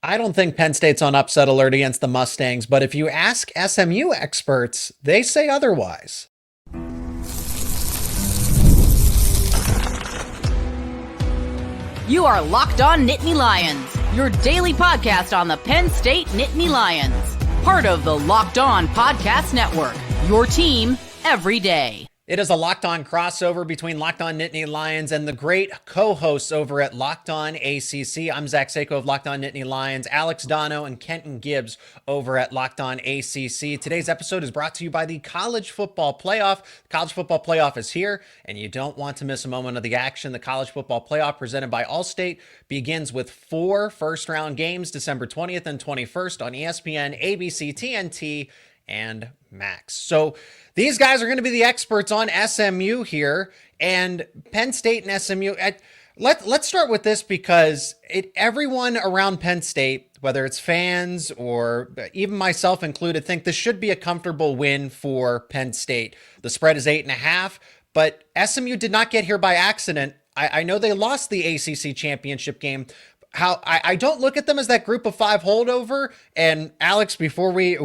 I don't think Penn State's on upset alert against the Mustangs, but if you ask SMU experts, they say otherwise. You are Locked On Nittany Lions, your daily podcast on the Penn State Nittany Lions. Part of the Locked On Podcast Network, your team every day. It is a Locked On crossover between Locked On Nittany Lions and the great co-hosts over at Locked On ACC. I'm Zach Seyko of Locked On Nittany Lions, Alex Donno and Kenton Gibbs over at Locked On ACC. Today's episode is brought to you by the College Football Playoff. The College Football Playoff is here, and you don't want to miss a moment of the action. The College Football Playoff, presented by Allstate, begins with 4 first-round games, December 20th and 21st on ESPN, ABC, TNT, and Max. So these guys are going to be the experts on SMU here, and Penn State and SMU. Let's start with this because everyone around Penn State, whether it's fans or even myself included, think this should be a comfortable win for Penn State. The spread is 8.5, but SMU did not get here by accident. I know they lost the ACC championship game. I don't look at them as that group of 5 holdover. And Alex, before we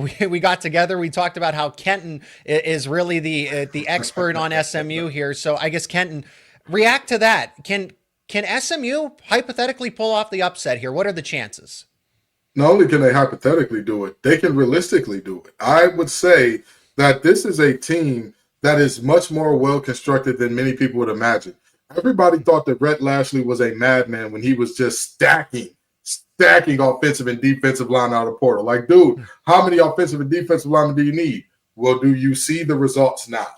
got together, we talked about how Kenton is really the expert on SMU here. So I guess Kenton, react to that. Can SMU hypothetically pull off the upset here? What are the chances? Not only can they hypothetically do it, they can realistically do it. I would say that this is a team that is much more well-constructed than many people would imagine. Everybody thought that Rhett Lashley was a madman when he was just stacking offensive and defensive line out of the portal. Like, dude, how many offensive and defensive linemen do you need? Well, do you see the results now?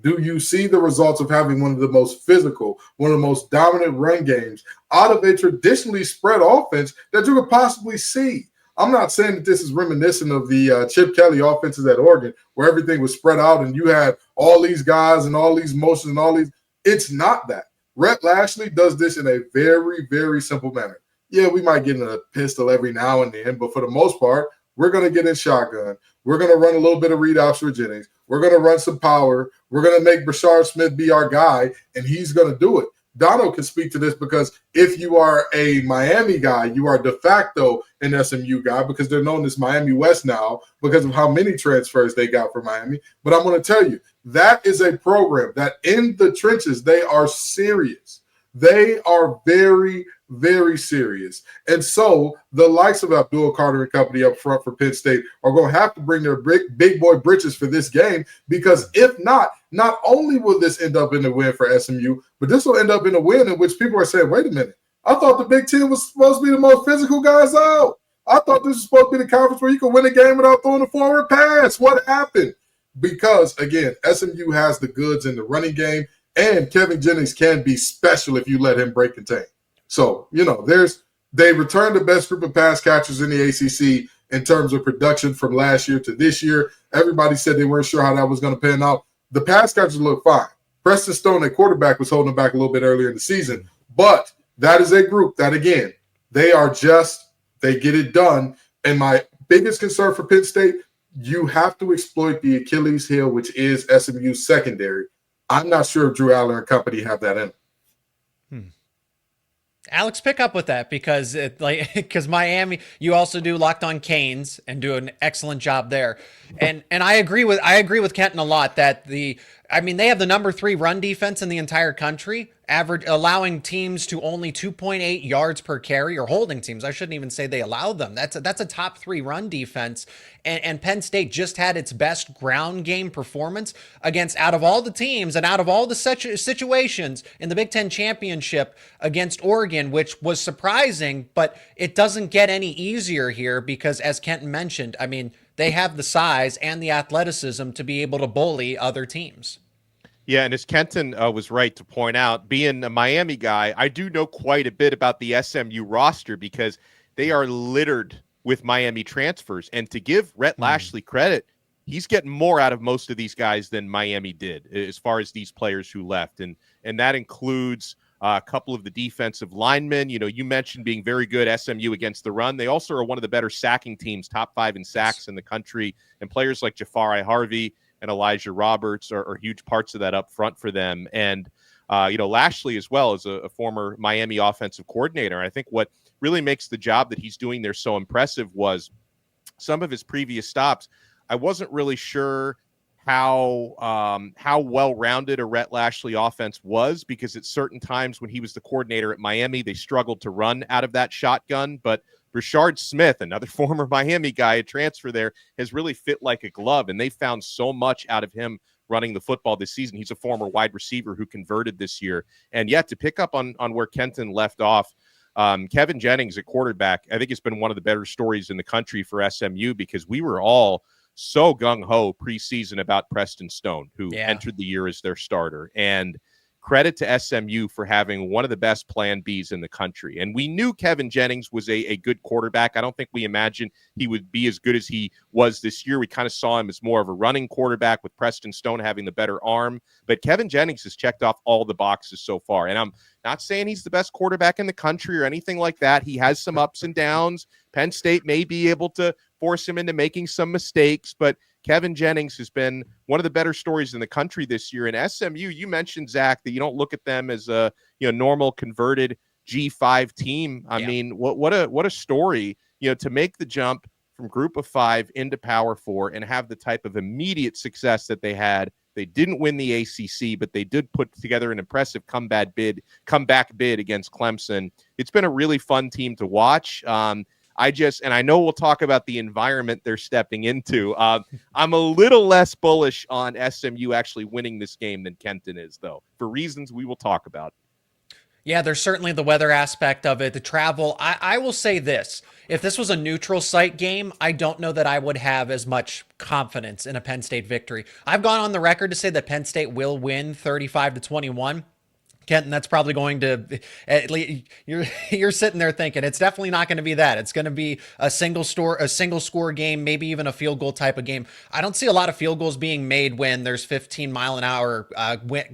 Do you see the results of having one of the most physical, one of the most dominant run games out of a traditionally spread offense that you could possibly see? I'm not saying that this is reminiscent of the Chip Kelly offenses at Oregon, where everything was spread out and you had all these guys and all these motions and all these. It's not that. Rhett Lashley does this in a very, very simple manner. Yeah, we might get in a pistol every now and then, but for the most part, we're going to get in shotgun. We're going to run a little bit of read option with Jennings. We're going to run some power. We're going to make Brashard Smith be our guy, and he's going to do it. Donno can speak to this because if you are a Miami guy, you are de facto an SMU guy because they're known as Miami West now because of how many transfers they got from Miami. But I'm going to tell you, that is a program that in the trenches, they are serious. They are very, very serious. And so the likes of Abdul Carter and company up front for Penn State are going to have to bring their big boy britches for this game because if not only will this end up in a win for SMU, but this will end up in a win in which people are saying, wait a minute, I thought the Big Ten was supposed to be the most physical guys out. I thought this was supposed to be the conference where you could win a game without throwing a forward pass. What happened? Because, again, SMU has the goods in the running game, and Kevin Jennings can be special if you let him break contain. So, they returned the best group of pass catchers in the ACC in terms of production from last year to this year. Everybody said they weren't sure how that was going to pan out. The pass catchers look fine. Preston Stone, at quarterback, was holding them back a little bit earlier in the season. But that is a group that, again, they get it done. And my biggest concern for Penn State, you have to exploit the Achilles heel, which is SMU's secondary. I'm not sure if Drew Allar and company have that in them. Alex, pick up with that because Miami, you also do Locked On Canes and do an excellent job there. And I agree with Kenton a lot that they have the number 3 run defense in the entire country, allowing teams to only 2.8 yards per carry, or holding teams. I shouldn't even say they allow them. That's a top 3 run defense. And Penn State just had its best ground game performance out of all the teams and out of all the situations in the Big Ten championship against Oregon, which was surprising, but it doesn't get any easier here because, as Kenton mentioned, they have the size and the athleticism to be able to bully other teams. Yeah, and as Kenton was right to point out, being a Miami guy, I do know quite a bit about the SMU roster because they are littered with Miami transfers. And to give Rhett Lashley credit, he's getting more out of most of these guys than Miami did as far as these players who left. And that includes a couple of the defensive linemen. You mentioned being very good SMU against the run. They also are one of the better sacking teams, top 5 in sacks in the country. And players like Jafari Harvey and Elijah Roberts are huge parts of that up front for them. And, Lashley as well is a former Miami offensive coordinator. And I think what really makes the job that he's doing there so impressive was some of his previous stops. I wasn't really sure how well-rounded a Rhett Lashley offense was, because at certain times when he was the coordinator at Miami, they struggled to run out of that shotgun. But Rashard Smith, another former Miami guy, a transfer there, has really fit like a glove, and they found so much out of him running the football this season. He's a former wide receiver who converted this year. And yet, to pick up on where Kenton left off, Kevin Jennings at quarterback, I think it's been one of the better stories in the country for SMU, because we were all so gung-ho preseason about Preston Stone, who entered the year as their starter. And credit to SMU for having one of the best plan Bs in the country. And we knew Kevin Jennings was a good quarterback. I don't think we imagined he would be as good as he was this year. We kind of saw him as more of a running quarterback, with Preston Stone having the better arm. But Kevin Jennings has checked off all the boxes so far. And I'm not saying he's the best quarterback in the country or anything like that. He has some ups and downs. Penn State may be able to force him into making some mistakes, but Kevin Jennings has been one of the better stories in the country this year. And SMU, you mentioned, Zach, that you don't look at them as a normal converted G5 team. I mean, what a story, to make the jump from Group of 5 into Power 4 and have the type of immediate success that they had. They didn't win the ACC, but they did put together an impressive comeback bid against Clemson. It's been a really fun team to watch. I know we'll talk about the environment they're stepping into. I'm a little less bullish on SMU actually winning this game than Kenton is, though, for reasons we will talk about. Yeah, there's certainly the weather aspect of it, the travel. I will say this. If this was a neutral site game, I don't know that I would have as much confidence in a Penn State victory. I've gone on the record to say that Penn State will win 35-21. Kenton, that's probably going to, at least you're sitting there thinking it's definitely not going to be that. It's going to be a single score game, maybe even a field goal type of game. I don't see a lot of field goals being made when there's 15 mile an hour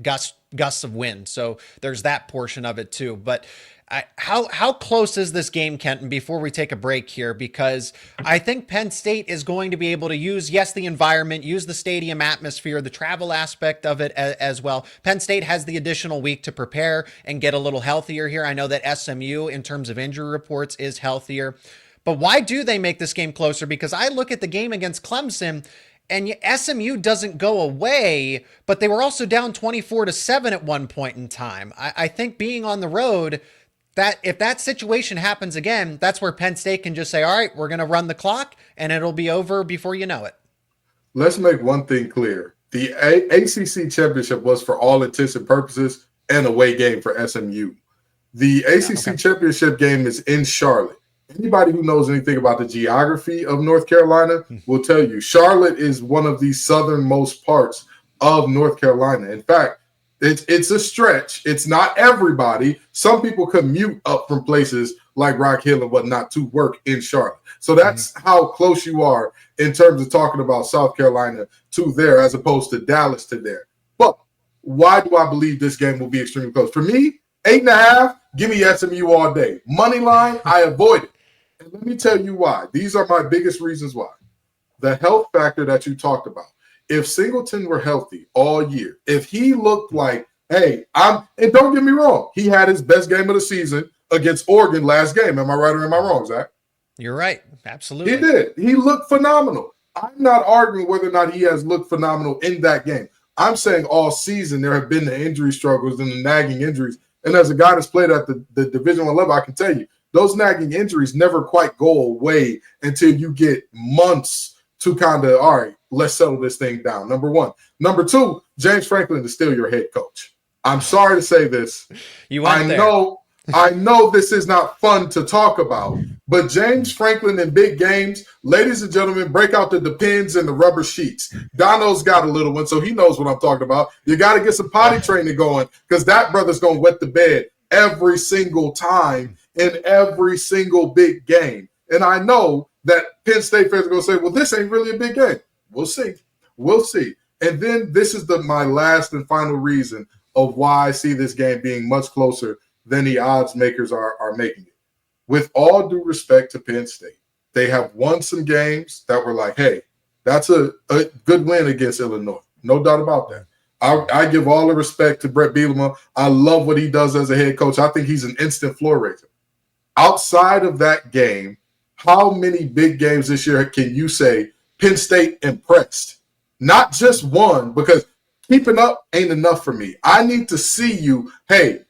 gusts of wind. So there's that portion of it too. But how close is this game, Kenton, before we take a break here? Because I think Penn State is going to be able to use, the environment, use the stadium atmosphere, the travel aspect of it as well. Penn State has the additional week to prepare and get a little healthier here. I know that SMU, in terms of injury reports, is healthier. But why do they make this game closer? Because I look at the game against Clemson, and SMU doesn't go away, but they were also down 24-7 at one point in time. I think being on the road, that if that situation happens again, that's where Penn State can just say, all right, we're going to run the clock, and it'll be over before you know it. Let's make one thing clear. The ACC championship was, for all intents and purposes, an away game for SMU. The ACC championship game is in Charlotte. Anybody who knows anything about the geography of North Carolina will tell you Charlotte is one of the southernmost parts of North Carolina. In fact, it's a stretch. It's not everybody. Some people commute up from places like Rock Hill and whatnot to work in Charlotte. So that's how close you are in terms of talking about South Carolina to there, as opposed to Dallas to there. But why do I believe this game will be extremely close? For me, 8.5, give me SMU all day. Money line, I avoid it. And let me tell you why. These are my biggest reasons why. The health factor that you talked about. If Singleton were healthy all year, if he looked like, hey, and don't get me wrong, he had his best game of the season against Oregon last game. Am I right or am I wrong, Zach? You're right. Absolutely. He did. He looked phenomenal. I'm not arguing whether or not he has looked phenomenal in that game. I'm saying all season there have been the injury struggles and the nagging injuries. And as a guy that's played at the Division I level, I can tell you, those nagging injuries never quite go away until you get months to kind of, all right, let's settle this thing down. Number one. Number two, James Franklin is still your head coach. I'm sorry to say this. I know this is not fun to talk about, but James Franklin in big games, ladies and gentlemen, break out the Depends and the rubber sheets. Donno's got a little one, so he knows what I'm talking about. You got to get some potty training going, because that brother's going to wet the bed every single time in every single big game. And I know that Penn State fans are going to say, well, this ain't really a big game. We'll see. We'll see. And then this is my last and final reason of why I see this game being much closer than the odds makers are making it. With all due respect to Penn State, they have won some games that were like, hey, that's a good win against Illinois. No doubt about that. I give all the respect to Brett Bielema. I love what he does as a head coach. I think he's an instant floor raiser. outside of that game, how many big games this year can you say Penn State impressed? Not just one, because keeping up ain't enough for me. I need to see you, hey,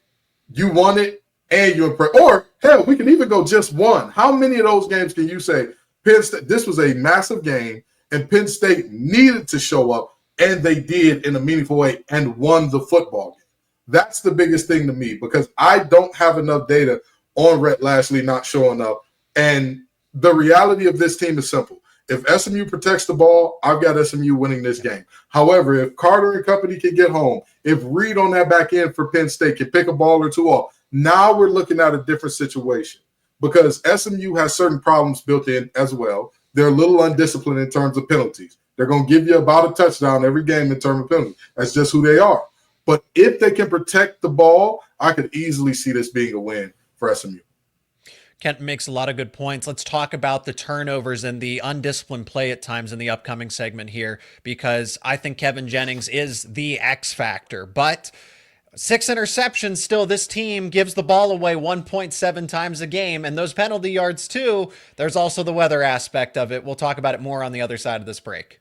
you won it and you impressed. Or, hell, we can even go just one. How many of those games can you say Penn State, this was a massive game, and Penn State needed to show up, and they did in a meaningful way and won the football game? That's the biggest thing to me, because I don't have enough data on Rhett Lashley not showing up. And the reality of this team is simple. If SMU protects the ball, I've got SMU winning this game. However, if Carter and company can get home, if Reed on that back end for Penn State can pick a ball or two off, now we're looking at a different situation, because SMU has certain problems built in as well. They're a little undisciplined in terms of penalties. They're going to give you about a touchdown every game in terms of penalties. That's just who they are. But if they can protect the ball, I could easily see this being a win for SMU. Kenton makes a lot of good points. Let's talk about the turnovers and the undisciplined play at times in the upcoming segment here, because I think Kevin Jennings is the X factor. But 6 interceptions still, this team gives the ball away 1.7 times a game, and those penalty yards too. There's also the weather aspect of it. We'll talk about it more on the other side of this break.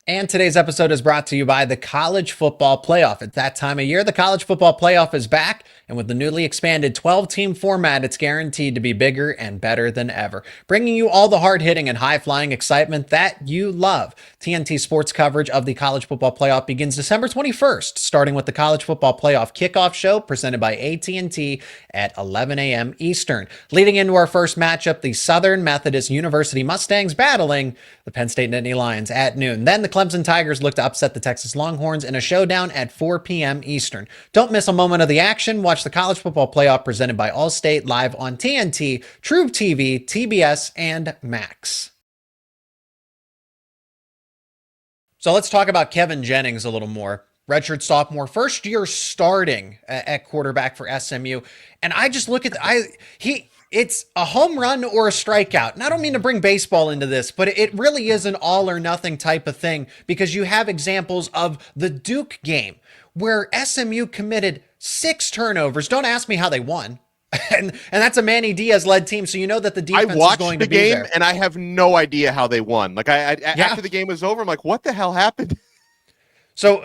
And today's episode is brought to you by the College Football Playoff. At that time of year, the College Football Playoff is back, and with the newly expanded 12-team format, it's guaranteed to be bigger and better than ever, bringing you all the hard-hitting and high-flying excitement that you love. TNT Sports coverage of the College Football Playoff begins December 21st, starting with the College Football Playoff kickoff show presented by AT&T at 11 a.m. Eastern. Leading into our first matchup, the Southern Methodist University Mustangs battling the Penn State Nittany Lions at noon. Then the Clemson Tigers look to upset the Texas Longhorns in a showdown at 4 p.m. Eastern. Don't miss a moment of the action. Watch the College Football Playoff presented by Allstate live on TNT, True TV, TBS, and Max. So let's talk about Kevin Jennings a little more. Redshirt sophomore, first year starting at quarterback for SMU. And I just look at it's a home run or a strikeout. And I don't mean to bring baseball into this, but it really is an all or nothing type of thing, because you have examples of the Duke game where SMU committed 6 turnovers. Don't ask me how they won. And that's a Manny Diaz led team, so you know that the defense is going to be there. I watched the game and I have no idea how they won. Like after the game was over, I'm like, what the hell happened? So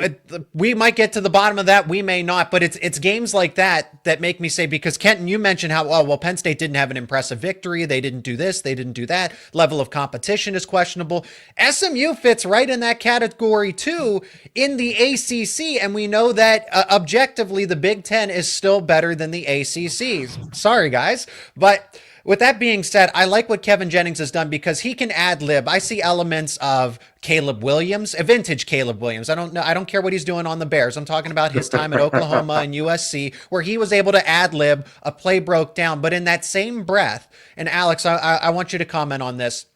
we might get to the bottom of that. We may not, but it's games like that make me say, because Kenton, you mentioned how, well, Penn State didn't have an impressive victory. They didn't do this. They didn't do that. Level of competition is questionable. SMU fits right in that category too in the ACC. And we know that objectively the Big Ten is still better than the ACC. Sorry, guys. But with that being said, I like what Kevin Jennings has done because he can ad lib. I see elements of Caleb Williams, a vintage Caleb Williams. I don't care what he's doing on the Bears. I'm talking about his time at Oklahoma and USC, where he was able to ad lib, a play broke down. But in that same breath, and Alex, I want you to comment on this.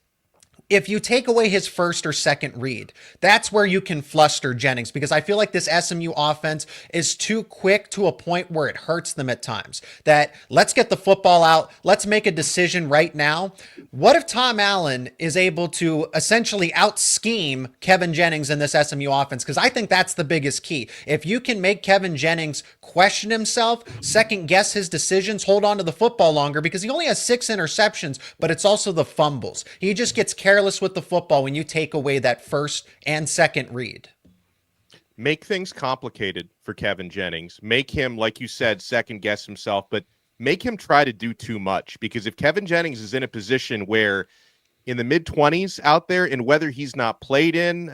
If you take away his first or second read, that's where you can fluster Jennings, because I feel like this SMU offense is too quick to a point where it hurts them at times. That let's get the football out. Let's make a decision right now. What if Tom Allen is able to essentially out-scheme Kevin Jennings in this SMU offense? Because I think that's the biggest key. If you can make Kevin Jennings question himself, second guess his decisions, hold on to the football longer, because he only has 6 interceptions, but it's also the fumbles. He just gets careless with the football when you take away that first and second read. Make things complicated for Kevin Jennings. Make him, like you said, second guess himself, but make him try to do too much. Because if Kevin Jennings is in a position where in the mid-20s out there, and whether he's not played in,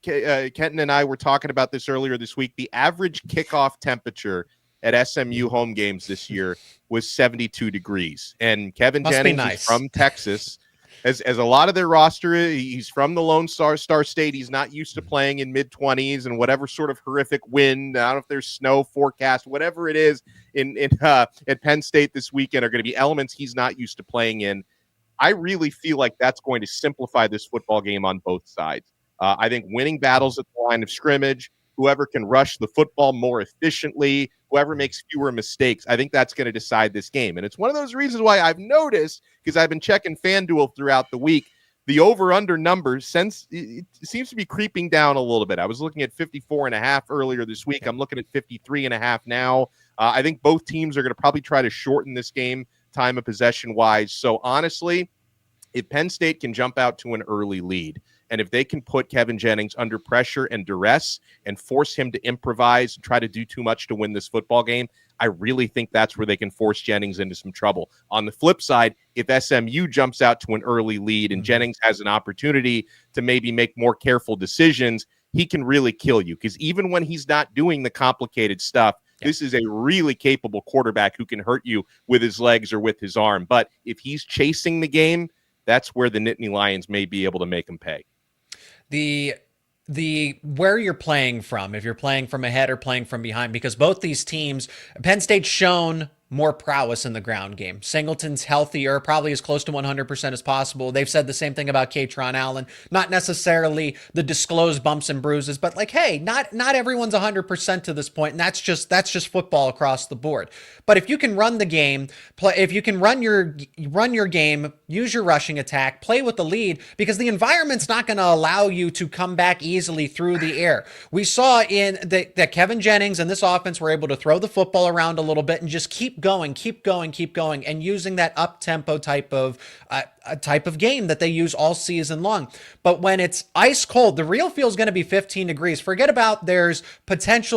Kenton and I were talking about this earlier this week, the average kickoff temperature at SMU home games this year was 72 degrees. And Kevin Jennings is from Texas. As a lot of their roster, he's from the Lone Star State. He's not used to playing in mid-20s and whatever sort of horrific wind. I don't know if there's snow forecast, whatever it is at Penn State this weekend are going to be elements he's not used to playing in. I really feel like that's going to simplify this football game on both sides. I think winning battles at the line of scrimmage, whoever can rush the football more efficiently, whoever makes fewer mistakes, I think that's going to decide this game. And it's one of those reasons why I've noticed, because I've been checking FanDuel throughout the week, the over-under number it seems to be creeping down a little bit. I was looking at 54.5 earlier this week. I'm looking at 53.5 now. I think both teams are going to probably try to shorten this game time of possession wise. So honestly, if Penn State can jump out to an early lead, and if they can put Kevin Jennings under pressure and duress and force him to improvise and try to do too much to win this football game, I really think that's where they can force Jennings into some trouble. On the flip side, if SMU jumps out to an early lead and Jennings has an opportunity to maybe make more careful decisions, he can really kill you, because even when he's not doing the complicated stuff, this is a really capable quarterback who can hurt you with his legs or with his arm. But if he's chasing the game, that's where the Nittany Lions may be able to make him pay. The where you're playing from, if you're playing from ahead or playing from behind, because both these teams, Penn State's shown more prowess in the ground game. Singleton's healthier, probably as close to 100% as possible. They've said the same thing about Katron Allen. Not necessarily the disclosed bumps and bruises, but like, hey, not everyone's 100% to this point, and that's just football across the board. But if you can run the game, if you can run your game, use your rushing attack, play with the lead, because the environment's not going to allow you to come back easily through the air. We saw that Kevin Jennings and this offense were able to throw the football around a little bit and just keep going, and using that up-tempo type of game that they use all season long. But when it's ice cold, the real feel is going to be 15 degrees. Forget about there's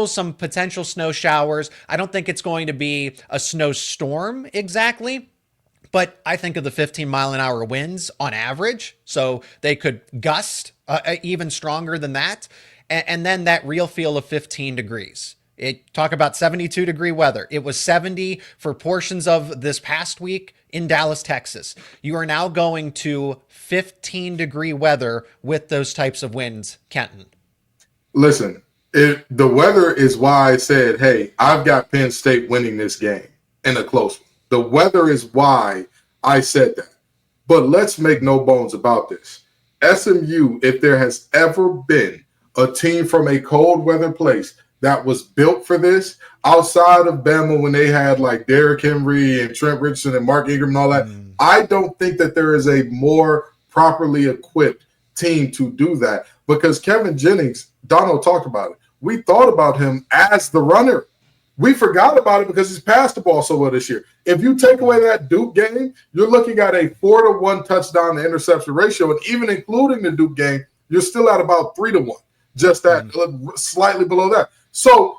some potential snow showers. I don't think it's going to be a snowstorm exactly, but I think of the 15-mile-an-hour winds on average, so they could gust even stronger than that, and then that real feel of 15 degrees. Talk about 72-degree weather. It was 70 for portions of this past week in Dallas, Texas. You are now going to 15-degree weather with those types of winds, Kenton. Listen, the weather is why I said, hey, I've got Penn State winning this game in a close one. The weather is why I said that. But let's make no bones about this. SMU, if there has ever been a team from a cold weather place that was built for this, outside of Bama when they had like Derrick Henry and Trent Richardson and Mark Ingram and all that, I don't think that there is a more properly equipped team to do that, because Kevin Jennings, Donno talked about it. We thought about him as the runner. We forgot about it because he's passed the ball so well this year. If you take away that Duke game, you're looking at a 4-to-1 touchdown to interception ratio, and even including the Duke game, you're still at about 3-to-1, just that slightly below that. So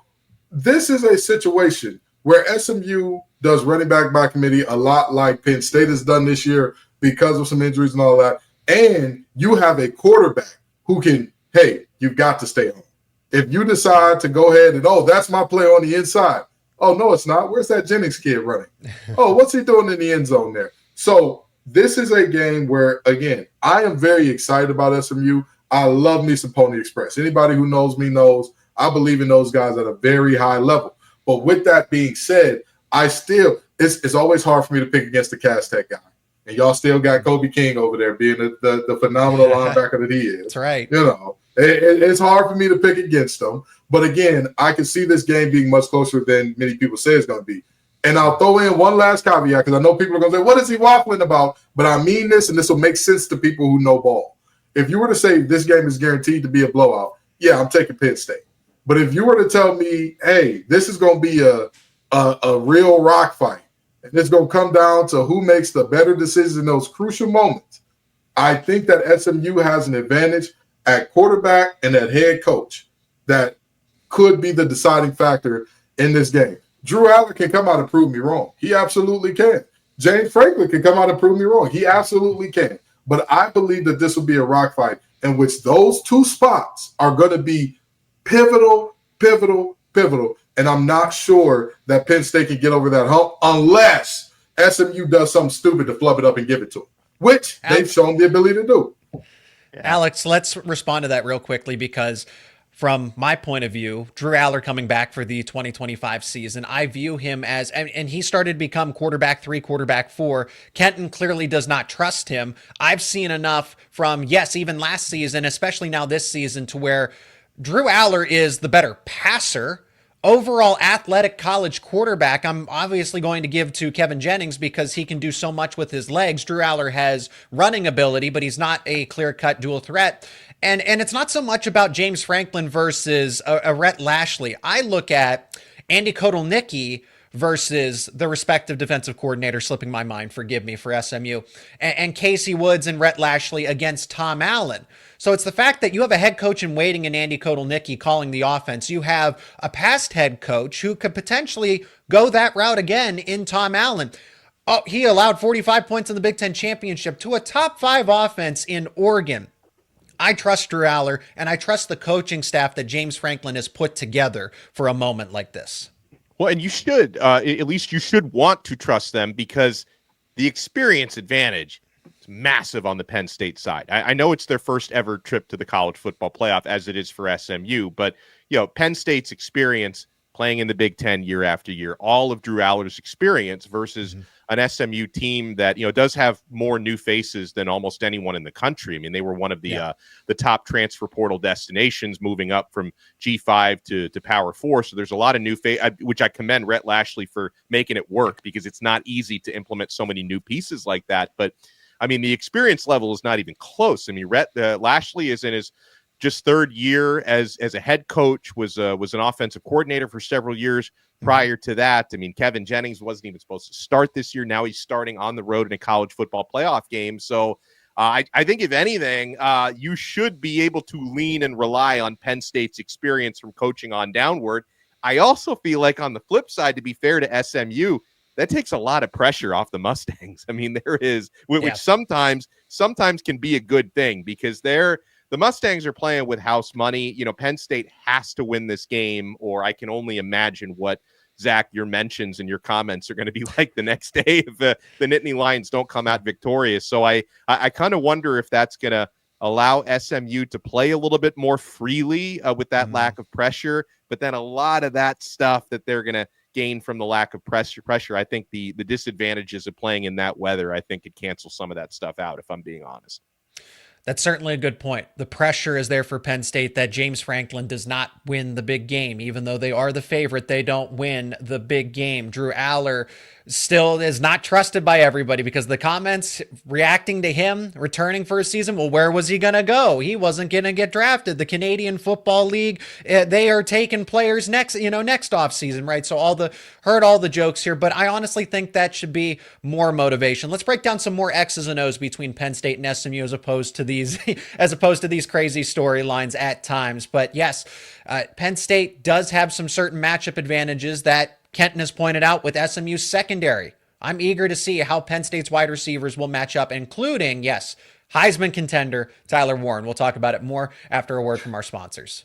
this is a situation where SMU does running back by committee a lot like Penn State has done this year because of some injuries and all that. And you have a quarterback who can, hey, you've got to stay home. If you decide to go ahead and, that's my play on the inside. Oh, no, it's not. Where's that Jennings kid running? Oh, what's he doing in the end zone there? So this is a game where, again, I am very excited about SMU. I love me some Pony Express. Anybody who knows me knows I believe in those guys at a very high level. But with that being said, it's always hard for me to pick against the Cass Tech guy. And y'all still got Kobe King over there being the phenomenal linebacker that he is. That's right. It's hard for me to pick against them. But again, I can see this game being much closer than many people say it's going to be. And I'll throw in one last caveat, because I know people are going to say, what is he waffling about? But I mean this, and this will make sense to people who know ball. If you were to say this game is guaranteed to be a blowout, yeah, I'm taking Penn State. But if you were to tell me, hey, this is going to be a real rock fight, and it's going to come down to who makes the better decisions in those crucial moments, I think that SMU has an advantage at quarterback and at head coach that could be the deciding factor in this game. Drew Allar can come out and prove me wrong. He absolutely can. James Franklin can come out and prove me wrong. He absolutely can. But I believe that this will be a rock fight in which those two spots are going to be pivotal, and I'm not sure that Penn State can get over that hump unless SMU does something stupid to flub it up and give it to them, which they've shown the ability to do. Alex, let's respond to that real quickly, because from my point of view, Drew Allar coming back for the 2025 season, I view him as, and he started to become quarterback 3, quarterback 4. Kenton clearly does not trust him. I've seen enough from, even last season, especially now this season, to where Drew Allar is the better passer overall athletic college quarterback, I'm obviously going to give to Kevin Jennings because he can do so much with his legs. Drew Allar has running ability, but he's not a clear-cut dual threat. And it's not so much about James Franklin versus a Rhett Lashley. I look at Andy Kotelnicki versus the respective defensive coordinator, slipping my mind, forgive me, for SMU, and Casey Woods and Rhett Lashley against Tom Allen. So it's the fact that you have a head coach in waiting in Andy Kotelnicki calling the offense. You have a past head coach who could potentially go that route again in Tom Allen. Oh, he allowed 45 points in the Big Ten championship to a top 5 offense in Oregon. I trust Drew Allar, and I trust the coaching staff that James Franklin has put together for a moment like this. Well, and you should, at least you should want to trust them, because the experience advantage is massive on the Penn State side. I know it's their first ever trip to the college football playoff, as it is for SMU, but Penn State's experience playing in the Big Ten year after year, all of Drew Allar's experience versus an SMU team that, does have more new faces than almost anyone in the country. I mean, they were one of the top transfer portal destinations, moving up from G5 to Power 4. So there's a lot of new which I commend Rhett Lashley for making it work, because it's not easy to implement so many new pieces like that. But I mean, the experience level is not even close. I mean, Rhett Lashley is in his just third year as a head coach, was an offensive coordinator for several years prior to that. I mean, Kevin Jennings wasn't even supposed to start this year. Now he's starting on the road in a college football playoff game. So I think, if anything, you should be able to lean and rely on Penn State's experience from coaching on downward. I also feel like, on the flip side, to be fair to SMU, that takes a lot of pressure off the Mustangs. I mean, there is, which sometimes can be a good thing, because the Mustangs are playing with house money. Penn State has to win this game, or I can only imagine what, Zach, your mentions and your comments are going to be like the next day if the Nittany Lions don't come out victorious. So I kind of wonder if that's going to allow SMU to play a little bit more freely with that lack of pressure. But then a lot of that stuff that they're going to gain from the lack of pressure, I think the disadvantages of playing in that weather, I think, could cancel some of that stuff out, if I'm being honest. That's certainly a good point. The pressure is there for Penn State that James Franklin does not win the big game. Even though they are the favorite, they don't win the big game. Drew Allar still is not trusted by everybody, because the comments reacting to him returning for a season, well, where was he going to go? He wasn't going to get drafted. The Canadian Football League, they are taking players next offseason, right? So heard all the jokes here, but I honestly think that should be more motivation. Let's break down some more X's and O's between Penn State and SMU as opposed to these crazy storylines at times. But yes, Penn State does have some certain matchup advantages that Kenton has pointed out with SMU's secondary. I'm eager to see how Penn State's wide receivers will match up, including, yes, Heisman contender Tyler Warren. We'll talk about it more after a word from our sponsors.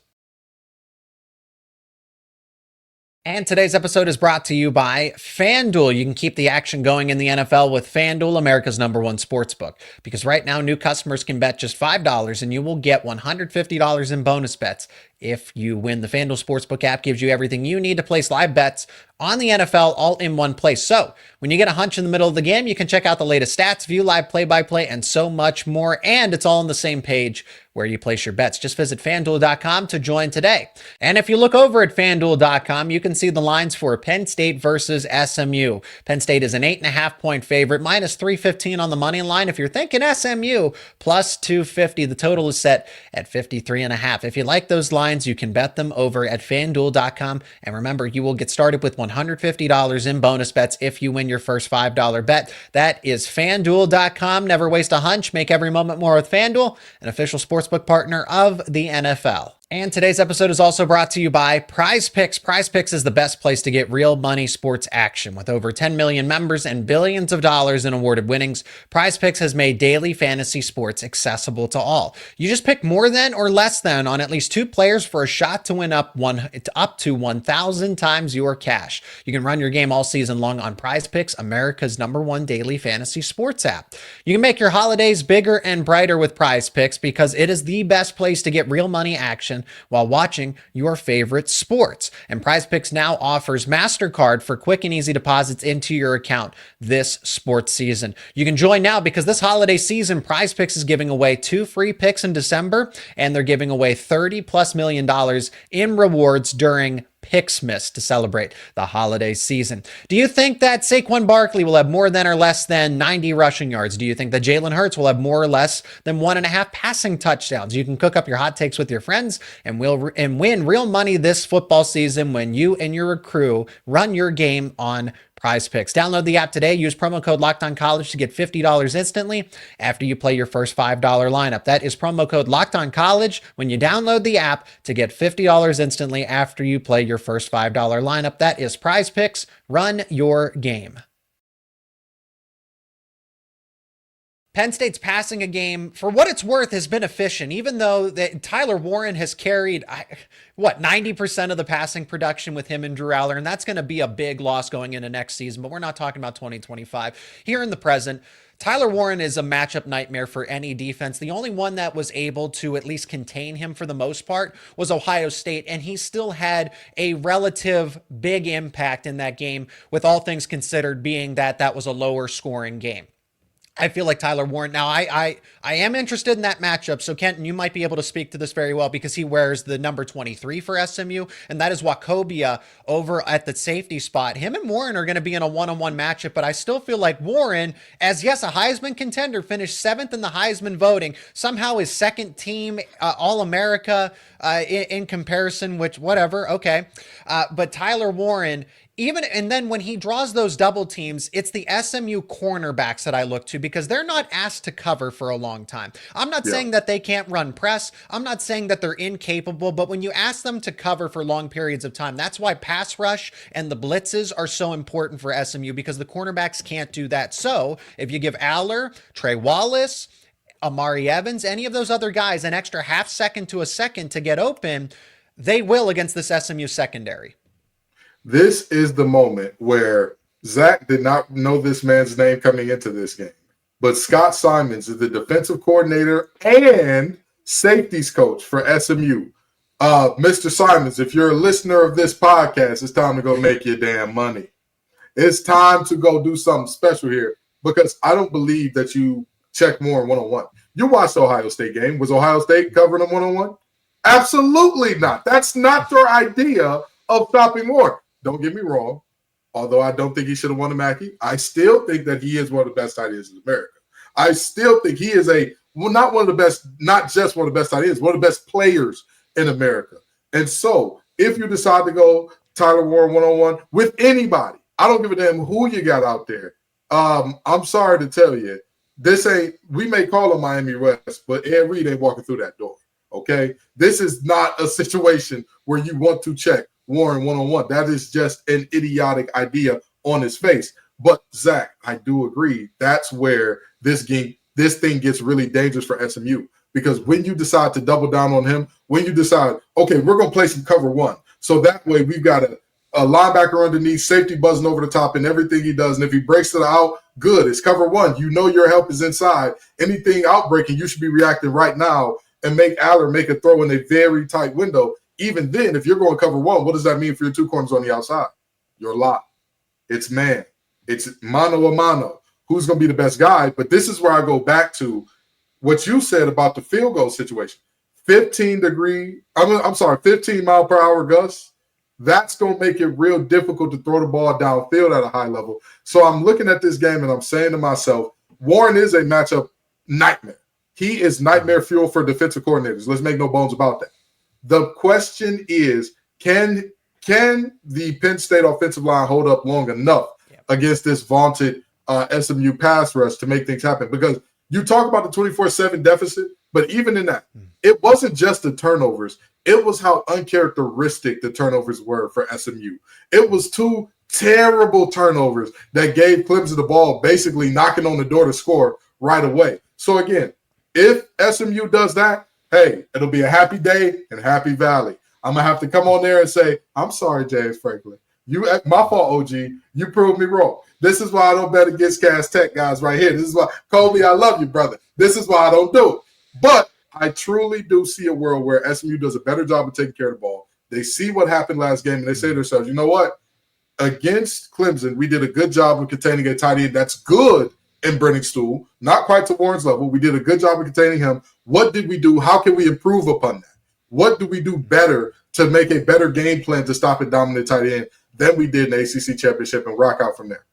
And today's episode is brought to you by FanDuel. You can keep the action going in the NFL with FanDuel, America's #1 sportsbook. Because right now, new customers can bet just $5 and you will get $150 in bonus bets if you win. The FanDuel Sportsbook app gives you everything you need to place live bets on the NFL all in one place. So when you get a hunch in the middle of the game, you can check out the latest stats, view live play-by-play, and so much more. And it's all on the same page where you place your bets. Just visit FanDuel.com to join today. And if you look over at FanDuel.com, you can see the lines for Penn State versus SMU. Penn State is an 8.5-point favorite, minus 315 on the money line. If you're thinking SMU, plus 250. The total is set at 53.5. If you like those lines, you can bet them over at FanDuel.com. And remember, you will get started with $150 in bonus bets if you win your first $5 bet. That is FanDuel.com. Never waste a hunch. Make every moment more with FanDuel, an official sportsbook partner of the NFL. And today's episode is also brought to you by Prize Picks. Prize Picks is the best place to get real money sports action. With over 10 million members and billions of dollars in awarded winnings, Prize Picks has made daily fantasy sports accessible to all. You just pick more than or less than on at least 2 players for a shot to win up to 1,000 times your cash. You can run your game all season long on Prize Picks, America's #1 daily fantasy sports app. You can make your holidays bigger and brighter with Prize Picks, because it is the best place to get real money action while watching your favorite sports. And Prize Picks now offers MasterCard for quick and easy deposits into your account this sports season. You can join now, because this holiday season, Prize Picks is giving away 2 free picks in December, and they're giving away $30+ million in rewards during Picksmas to celebrate the holiday season. Do you think that Saquon Barkley will have more than or less than 90 rushing yards? Do you think that Jalen Hurts will have more or less than 1.5 passing touchdowns? You can cook up your hot takes with your friends and win real money this football season when you and your crew run your game on Prize Picks. Download the app today. Use promo code LOCKEDONCollege to get $50 instantly after you play your first $5 lineup. That is promo code LOCKEDONCollege when you download the app to get $50 instantly after you play your first $5 lineup. That is Prize Picks. Run your game. Penn State's passing a game, for what it's worth, has been efficient, even though Tyler Warren has carried, 90% of the passing production with him and Drew Allar, and that's going to be a big loss going into next season, but we're not talking about 2025. Here in the present, Tyler Warren is a matchup nightmare for any defense. The only one that was able to at least contain him for the most part was Ohio State, and he still had a relative big impact in that game, with all things considered being that was a lower scoring game. I feel like Tyler Warren. Now, I am interested in that matchup. So, Kenton, you might be able to speak to this very well because he wears the number 23 for SMU, and that is Wachovia over at the safety spot. Him and Warren are going to be in a one-on-one matchup, but I still feel like Warren, as yes, a Heisman contender, finished 7th in the Heisman voting, somehow is second team All-America in comparison, which whatever, okay. But Tyler Warren, and then when he draws those double teams, it's the SMU cornerbacks that I look to because they're not asked to cover for a long time. I'm not saying that they can't run press. I'm not saying that they're incapable, but when you ask them to cover for long periods of time, that's why pass rush and the blitzes are so important for SMU because the cornerbacks can't do that. So if you give Allar, Trey Wallace, Amari Evans, any of those other guys an extra half second to a second to get open, they will against this SMU secondary. This is the moment where Zach did not know this man's name coming into this game, but Scott Simons is the defensive coordinator and safeties coach for SMU. Mr. Simons, if you're a listener of this podcast, it's time to go make your damn money. It's time to go do something special here because I don't believe that you check more in one-on-one. You watched the Ohio State game. Was Ohio State covering them one-on-one? Absolutely not. That's not their idea of stopping Warren. Don't get me wrong. Although I don't think he should have won the Mackey, I still think that he is one of the best ideas in America. I still think he is not one of the best, not just one of the best ideas, one of the best players in America. And so if you decide to go Tyler Warren one-on-one with anybody, I don't give a damn who you got out there. I'm sorry to tell you, we may call him Miami West, but Ed Reed ain't walking through that door. Okay? This is not a situation where you want to check Warren one-on-one. That is just an idiotic idea on his face. But Zach, I do agree. That's where this thing gets really dangerous for SMU because when you decide to double down on him, when you decide, okay, we're going to play some cover one. So that way we've got a linebacker underneath, safety buzzing over the top and everything he does. And if he breaks it out, good. It's cover one. You know your help is inside. Anything outbreaking, you should be reacting right now and make Allar make a throw in a very tight window. Even then, if you're going cover one, what does that mean for your two corners on the outside? You're locked. It's man. It's mano a mano. Who's going to be the best guy? But this is where I go back to what you said about the field goal situation. 15 mile per hour gusts. That's going to make it real difficult to throw the ball downfield at a high level. So I'm looking at this game and I'm saying to myself, Warren is a matchup nightmare. He is nightmare fuel for defensive coordinators. Let's make no bones about that. The question is, can the Penn State offensive line hold up long enough against this vaunted SMU pass rush to make things happen? Because you talk about the 24/7 deficit, but even in that, it wasn't just the turnovers. It was how uncharacteristic the turnovers were for SMU. It was two terrible turnovers that gave Clemson the ball, basically knocking on the door to score right away. So again, if SMU does that, hey, it'll be a happy day in Happy Valley. I'm going to have to come on there and say, I'm sorry, James Franklin. My fault, OG. You proved me wrong. This is why I don't bet against Cass Tech guys right here. This is why, Colby, I love you, brother. This is why I don't do it. But I truly do see a world where SMU does a better job of taking care of the ball. They see what happened last game, and they say to themselves, you know what? Against Clemson, we did a good job of containing a tight end that's good in Brennan Stool, not quite to Warren's level. We did a good job of containing him. What did we do? How can we improve upon that? What do we do better to make a better game plan to stop a dominant tight end than we did in the ACC championship and rock out from there.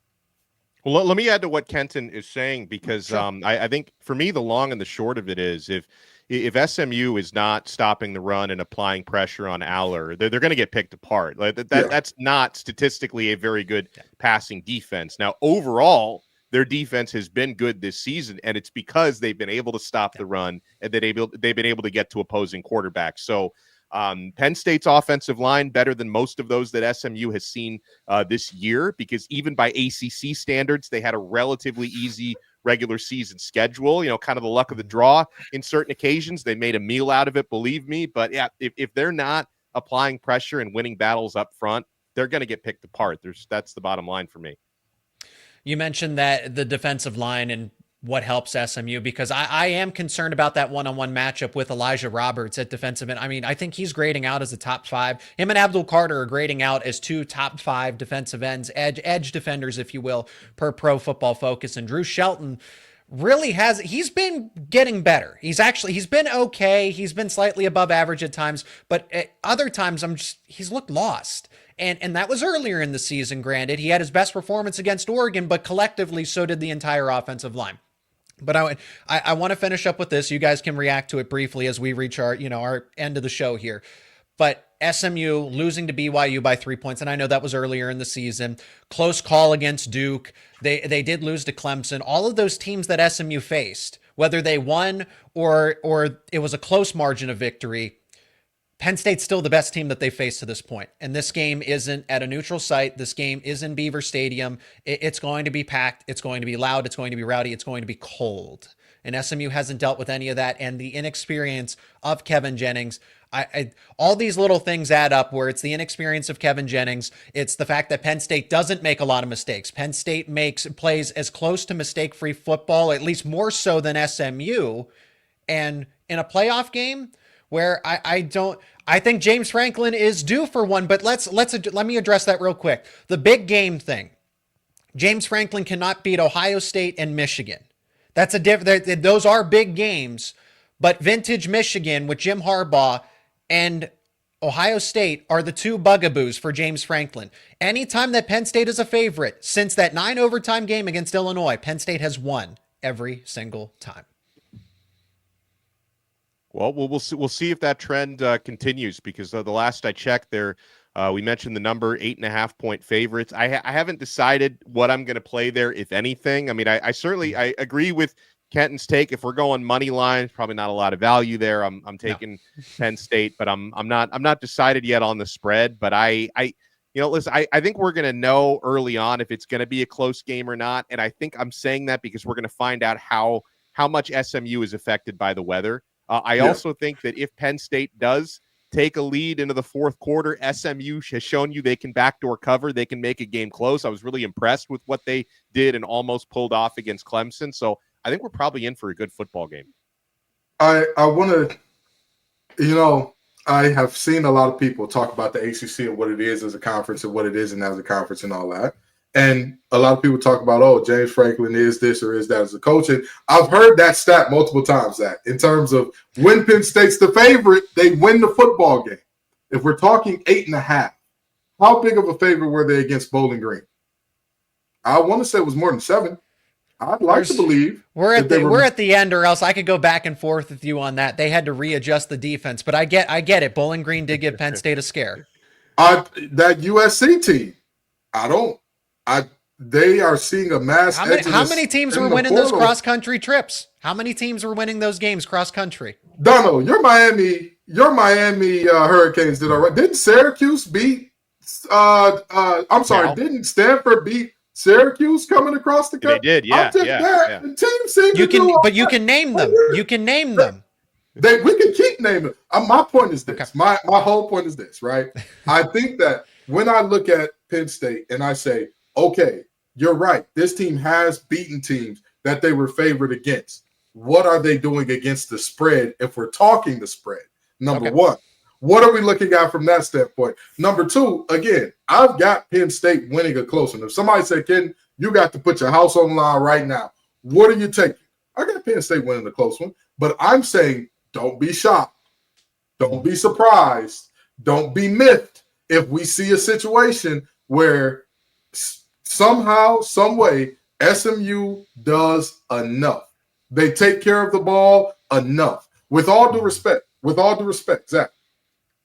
Well, let me add to what Kenton is saying, because I think for me, the long and the short of it is if SMU is not stopping the run and applying pressure on Allar, they're going to get picked apart. That's not statistically a very good passing defense. Now, overall, their defense has been good this season, and it's because they've been able to stop the run and they've been able to get to opposing quarterbacks. So Penn State's offensive line better than most of those that SMU has seen this year, because even by ACC standards, they had a relatively easy regular season schedule, kind of the luck of the draw in certain occasions. They made a meal out of it, believe me. But yeah, if they're not applying pressure and winning battles up front, they're going to get picked apart. That's the bottom line for me. You mentioned that the defensive line and what helps SMU, because I am concerned about that one-on-one matchup with Elijah Roberts at defensive end. I mean, I think he's grading out as a top 5. Him and Abdul Carter are grading out as 2 top 5 defensive ends, edge defenders, if you will, per Pro Football Focus. And Drew Shelton really he's been getting better. He's been okay. He's been slightly above average at times, but at other times he's looked lost. And that was earlier in the season, granted. He had his best performance against Oregon, but collectively so did the entire offensive line. But I want to finish up with this. You guys can react to it briefly as we reach our end of the show here. But SMU losing to BYU by 3 points, and I know that was earlier in the season. Close call against Duke. They did lose to Clemson. All of those teams that SMU faced, whether they won or it was a close margin of victory, Penn State's still the best team that they faced to this point. And this game isn't at a neutral site. This game is in Beaver Stadium. It's going to be packed. It's going to be loud. It's going to be rowdy. It's going to be cold. And SMU hasn't dealt with any of that. And the inexperience of Kevin Jennings, all these little things add up, where it's the inexperience of Kevin Jennings. It's the fact that Penn State doesn't make a lot of mistakes. Penn State plays as close to mistake-free football, at least more so than SMU. And in a playoff game where I think James Franklin is due for one, but let me address that real quick. The big game thing. James Franklin cannot beat Ohio State and Michigan. Those are big games, but vintage Michigan with Jim Harbaugh and Ohio State are the 2 bugaboos for James Franklin. Anytime that Penn State is a favorite, since that 9 overtime game against Illinois, Penn State has won every single time. Well, we'll see if that trend continues, because the last I checked there, we mentioned the number 8.5 point favorites. I haven't decided what I'm going to play there, if anything. I mean, I certainly agree with Kenton's take. If we're going money line, probably not a lot of value there. I'm taking Penn State, but I'm not decided yet on the spread. But listen, I think we're going to know early on if it's going to be a close game or not. And I think I'm saying that because we're going to find out how much SMU is affected by the weather. I also think that if Penn State does take a lead into the fourth quarter, SMU has shown you they can backdoor cover. They can make a game close. I was really impressed with what they did and almost pulled off against Clemson. So I think we're probably in for a good football game. I want to, I have seen a lot of people talk about the ACC and what it is as a conference and what it isn't as a conference and all that. And a lot of people talk about, James Franklin is this or is that as a coach. And I've heard that stat multiple times, Zach, in terms of when Penn State's the favorite, they win the football game. If we're talking 8.5, how big of a favorite were they against Bowling Green? I want to say it was more than 7. I'd like to believe we're at the end, or else I could go back and forth with you on that. They had to readjust the defense, but I get it. Bowling Green did give Penn State a scare. That USC team, they are seeing a mass. How many teams were winning those cross country trips? How many teams were winning those games cross country? Donno, your Miami Hurricanes did all right. Didn't Syracuse beat? Didn't Stanford beat Syracuse coming across the country? They did, yeah. The team seemed to do all right. You can name them. You can name them. We can keep naming. My point is this. Okay. My whole point is this, right? I think that when I look at Penn State and I say, okay, you're right. This team has beaten teams that they were favored against. What are they doing against the spread if we're talking the spread? Number one, what are we looking at from that standpoint? Number two, again, I've got Penn State winning a close one. If somebody said, Kenton, you got to put your house on the line right now, what are you taking? I got Penn State winning a close one, but I'm saying don't be shocked. Don't be surprised Don't be miffed if we see a situation where somehow, some way, SMU does enough. They take care of the ball enough. With all due respect, Zach,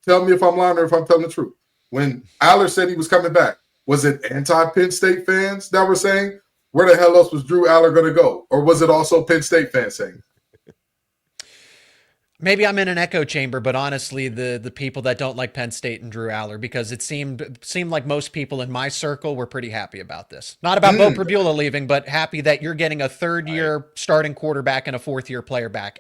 tell me if I'm lying or if I'm telling the truth. When Allar said he was coming back, was it anti-Penn State fans that were saying, where the hell else was Drew Allar going to go? Or was it also Penn State fans saying? Maybe I'm in an echo chamber, but honestly, the people that don't like Penn State and Drew Allar, because it seemed like most people in my circle were pretty happy about this. Not about Bo Prabula leaving, but happy that you're getting a third-year starting quarterback and a fourth-year player back.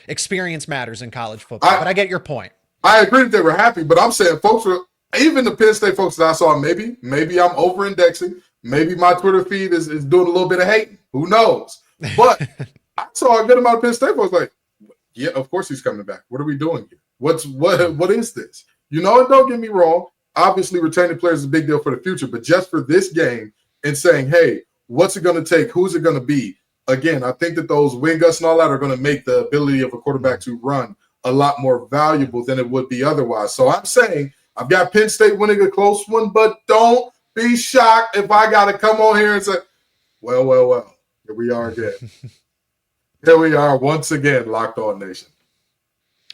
Experience matters in college football, but I get your point. I agree that they were happy, but I'm saying folks were, even the Penn State folks that I saw, maybe I'm over-indexing. Maybe my Twitter feed is doing a little bit of hating. Who knows? But I saw a good amount of Penn State folks like, yeah, of course he's coming back. What are we doing here? What is this? You know, and don't get me wrong. Obviously, retaining players is a big deal for the future, but just for this game and saying, hey, what's it going to take? Who's it going to be? Again, I think that those wing gusts and all that are going to make the ability of a quarterback to run a lot more valuable than it would be otherwise. So I'm saying I've got Penn State winning a close one, but don't be shocked if I got to come on here and say, well, here we are again. Here we are once again, Locked On Nation.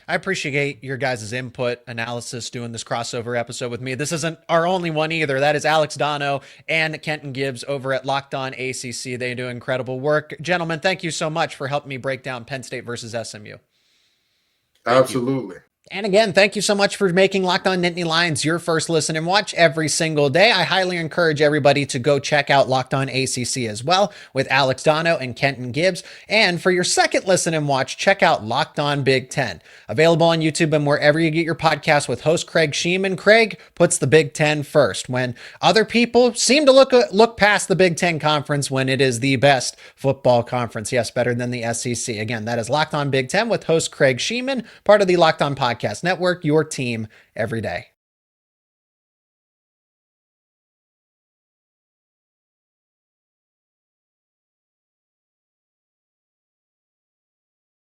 I appreciate your guys' input, analysis, doing this crossover episode with me. This isn't our only one either. That is Alex Donno and Kenton Gibbs over at Locked On ACC. They do incredible work. Gentlemen, thank you so much for helping me break down Penn State versus SMU. Absolutely. And again, thank you so much for making Locked On Nittany Lions your first listen and watch every single day. I highly encourage everybody to go check out Locked On ACC as well with Alex Donno and Kenton Gibbs. And for your second listen and watch, check out Locked On Big Ten. Available on YouTube and wherever you get your podcasts with host Craig Sheeman. Craig puts the Big Ten first when other people seem to look past the Big Ten conference when it is the best football conference. Yes, better than the SEC. Again, that is Locked On Big Ten with host Craig Sheeman, part of the Locked On Podcast Network, your team every day.